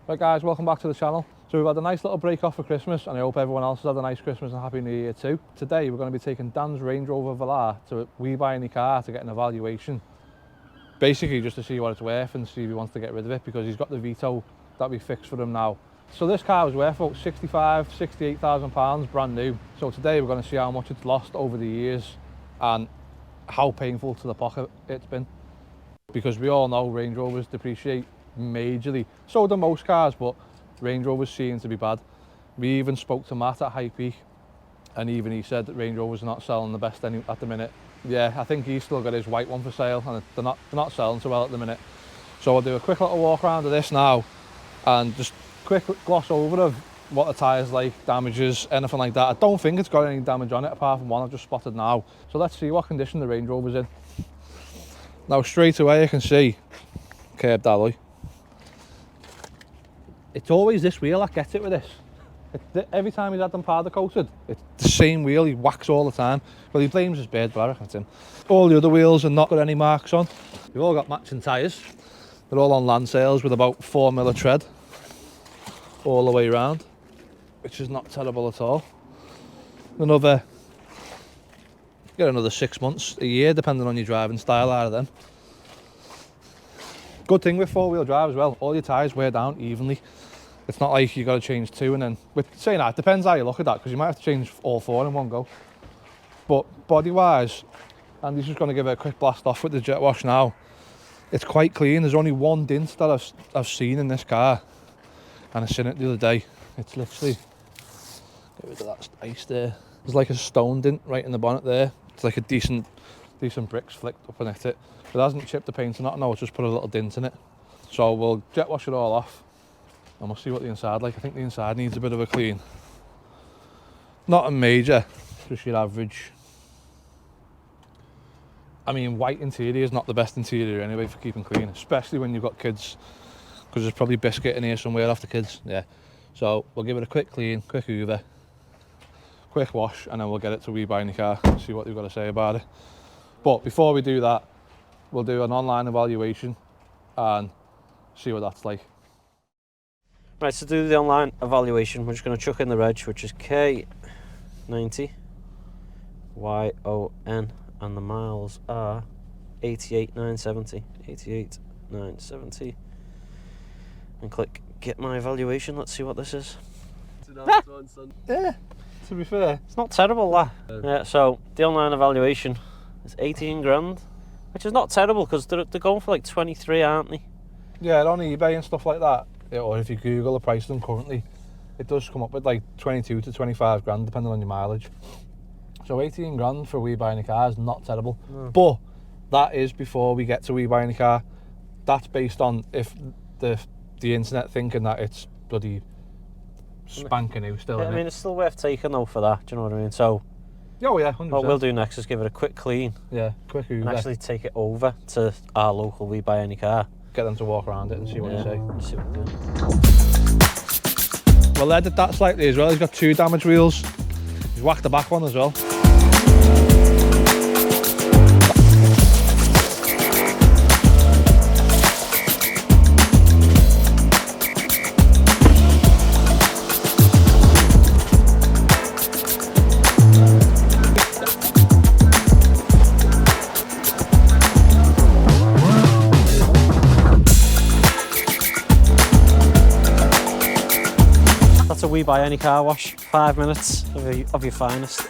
Right guys, welcome back to the channel. So we've had a nice little break off for Christmas and I hope everyone else has had a nice Christmas and Happy New Year too. Today we're going to be taking Dan's Range Rover Velar to WeBuyAnyCar to get an evaluation. Basically just to see what it's worth and see if he wants to get rid of it because he's got the Vito that we fixed for him now. So this car was worth about £68,000 brand new. So today we're going to see how much it's lost over the years and how painful to the pocket it's been. Because we all know Range Rovers depreciate majorly. So do most cars, but Range Rovers seem to be bad. We even spoke to Matt at High Peak and even he said that Range Rovers are not selling the best at the minute. Yeah, I think he's still got his white one for sale and they're not selling so well at the minute. So I'll do a quick little walk around of this now and just quick gloss over of what the tyres like, damages, anything like that. I don't think it's got any damage on it apart from one I've just spotted now. So let's see what condition the Range Rover's in. Now straight away you can see curbed alloy. It's always this wheel that gets it with this. Every time he's had them powder coated, it's the same wheel, he whacks all the time. Well, he blames his bird, but I reckon it's him. All the other wheels have not got any marks on. They've all got matching tyres. They're all on land sales with about 4mm of tread all the way around, which is not terrible at all. Get another 6 months, a year, depending on your driving style out of them. Good thing with four-wheel drive as well, all your tyres wear down evenly. It's not like you got to change two and then, with saying that, it depends how you look at that because you might have to change all four in one go. But body-wise, and he's just going to give it a quick blast off with the jet wash now. It's quite clean. There's only one dint that I've seen in this car, and I seen it the other day. It's literally, get rid of that ice there. There's like a stone dint right in the bonnet there. It's like a decent bricks flicked up underneath it. It hasn't chipped the paint or nothing, no, it's just put a little dint in it. So we'll jet wash it all off and we'll see what the inside like. I think the inside needs a bit of a clean. Not a major, just your average. I mean, white interior is not the best interior anyway for keeping clean, especially when you've got kids, because there's probably biscuit in here somewhere after kids. Yeah. So we'll give it a quick clean, quick hoover, quick wash, and then we'll get it to WeBuyAnyCar and see what they've got to say about it. But before we do that, we'll do an online evaluation and see what that's like. Right, to do the online evaluation, we're just going to chuck in the reg, which is K90 YON, and the miles are 88,970, and click get my evaluation. Let's see what this is. Yeah, to be fair, it's not terrible, that. Yeah, so the online evaluation is 18 grand, which is not terrible because they're going for like 23, aren't they? yeah, on eBay and stuff like that, or if you Google the price of them currently, it does come up with like 22 to 25 grand depending on your mileage. So 18 grand for WeBuyAnyCar is not terrible. But that is before we get to WeBuyAnyCar. That's based on if the internet thinking that it's bloody spanking new still. Yeah, I mean, it's still worth taking though for that, do you know what I mean? So oh yeah, 100%. what we'll do next is give it a quick clean. Yeah, quick hoover. And actually take it over to our local WeBuyAnyCar. Get them to walk around it and see what they say. See what they do. We'll edit that slightly as well. He's got two damaged wheels. He's whacked the back one as well. That's a WeBuyAnyCar wash. 5 minutes of your finest.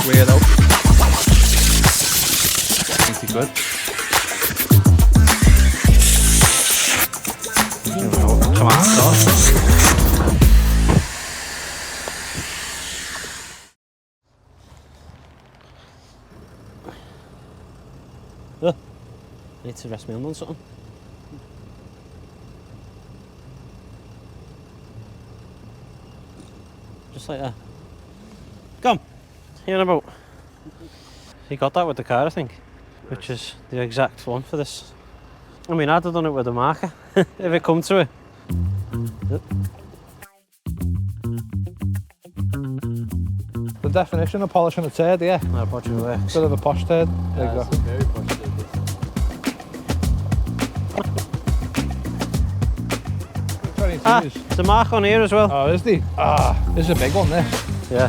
Weirdo. Pretty good. Tomato sauce. Need to rest my hand on something. Just like that. Come, here in a boat. He got that with the car, I think, which is the exact one for this. I mean, I'd have done it with a marker if it come to it. The definition of polishing a turd, yeah. How much it works. Bit of a posh turd. There you It's go. a very posh turd. Ah, there's a mark on here as well. Oh, is the? Ah, this is a big one, this. Yeah.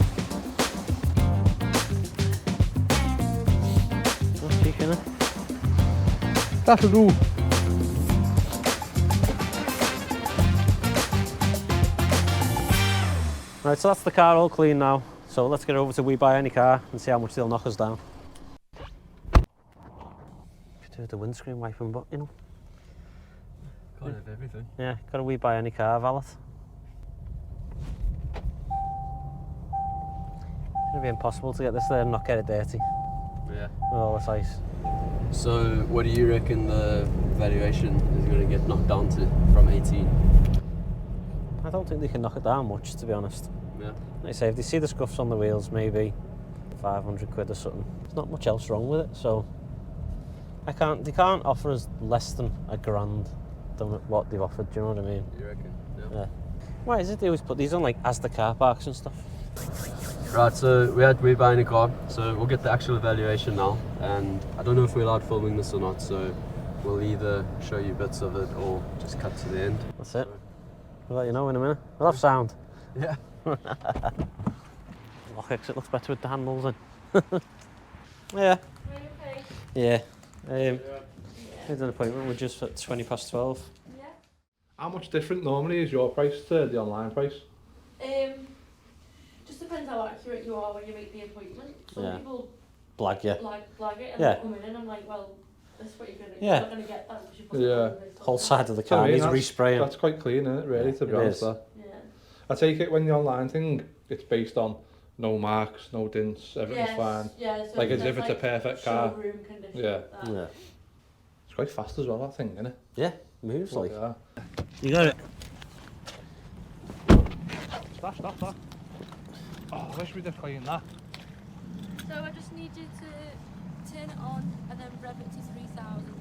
That's cheeky, isn't it? That'll do. Right, so that's the car all clean now. So let's get over to WeBuyAnyCar and see how much they'll knock us down. Could do the windscreen wiping, but you know. Can't have everything. Yeah, got a WeBuyAnyCar valet. It'll be impossible to get this there and not get it dirty Yeah. with all this ice. So, what do you reckon the valuation is going to get knocked down to from 18? I don't think they can knock it down much, to be honest. Yeah. Like I say, if they see the scuffs on the wheels, maybe 500 quid or something. There's not much else wrong with it, so they can't offer us less than £1,000 than what they've offered. Do you know what I mean? You reckon? Yeah. Why is it they always put these on like as the car parks and stuff? Right, so we're at WeBuyAnyCar, so we'll get the actual evaluation now, and I don't know if we're allowed filming this or not, so we'll either show you bits of it or just cut to the end. That's it. We'll let you know in a minute. We'll have sound. Yeah. Lock exit looks better with the handles in. Yeah. Okay. Yeah. We had an appointment with just at 12:20. Yeah. How much different normally is your price to the online price? Just depends how accurate you are when you make the appointment. Some Yeah. people Blag, yeah. flag it and Yeah. they come in and I'm like, well, this is what you're gonna. Yeah. You're not gonna get that because you put Yeah. it on this. Whole side of the I car mean, needs that's- respraying. That's quite clean, isn't it, really, to be it honest? is. That. Yeah. I take it when the online thing, it's based on no marks, no dents, everything's fine. Yeah. So Like as there's, if it's a perfect car. Showroom condition. Yeah. Like that. Yeah. It's quite fast as well, that thing, isn't it? Yeah. Moves like. Yeah. You got it. Stop. Oh, I wish we'd have cleaned that. So I just need you to turn it on and then rev it to 3,000.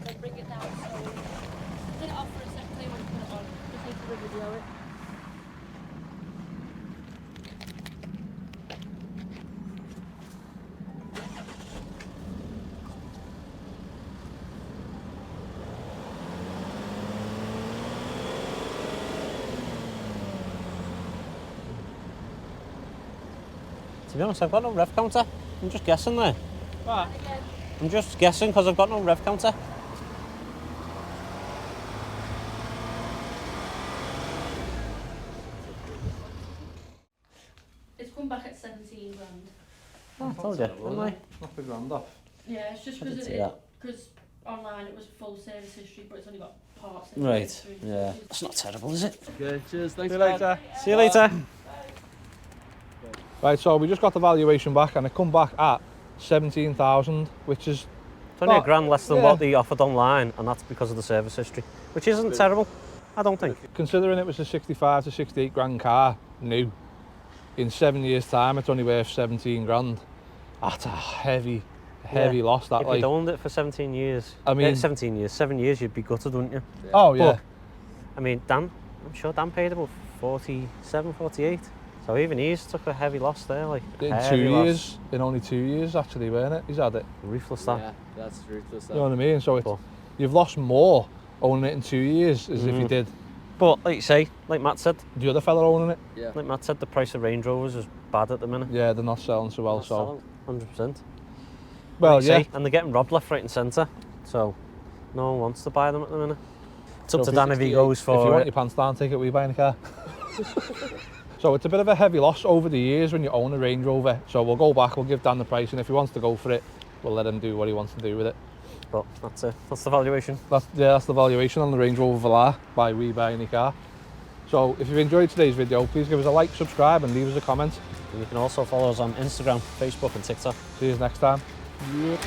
Then bring it down slowly. Turn it off for a second, play when you put it on. Just need to video it. To be honest, I've got no rev counter. I'm just guessing there. Ah, And again, I'm just guessing because I've got no rev counter. it's come back at 17 grand. Oh, I told you, didn't I? knock the grand off. Yeah, it's just I did because see that. online it was full service history, but it's only got parts. in Right, it. yeah. It's not terrible, is it? Okay, cheers, thanks. See you later. See you later. Right, so we just got the valuation back and it come back at 17,000, which is It's only Oh, £1,000 less than yeah. what they offered online, and that's because of the service history, which isn't terrible, I don't think. considering it was a 65 to 68 grand car, new. In 7 years' time, it's only worth 17 grand. That's a heavy Yeah. loss. That If like, you'd owned it for 17 years, I mean- 17 years, 7 years, you'd be gutted, wouldn't you? oh yeah, But, I mean, I'm sure Dan paid about 47, 48. So even he's took a heavy loss there, like in heavy 2 loss. years, in only 2 years actually, weren't it? He's had it. Ruthless that. Yeah, that's ruthless. You know what I mean? So it's, But- you've lost more owning it in 2 years as if you did But like you say, like Matt said, the other fella owning it. Yeah. the price of Range Rovers is bad at the minute. Yeah, they're not selling so well. Not So selling, 100%. well, Like you yeah. say, and they're getting robbed left, right, and centre. So no one wants to buy them at the minute. It's up So to if Dan you- if he goes If you for want it. your pants down, take it WeBuyAnyCar. So it's a bit of a heavy loss over the years when you own a Range Rover. So we'll go back, we'll give Dan the price, and if he wants to go for it, we'll let him do what he wants to do with it. But that's it. That's the valuation. That's the valuation on the Range Rover Velar by WeBuyAnyCar. So if you've enjoyed today's video, please give us a like, subscribe, and leave us a comment. And you can also follow us on Instagram, Facebook, and TikTok. See you next time. Yep.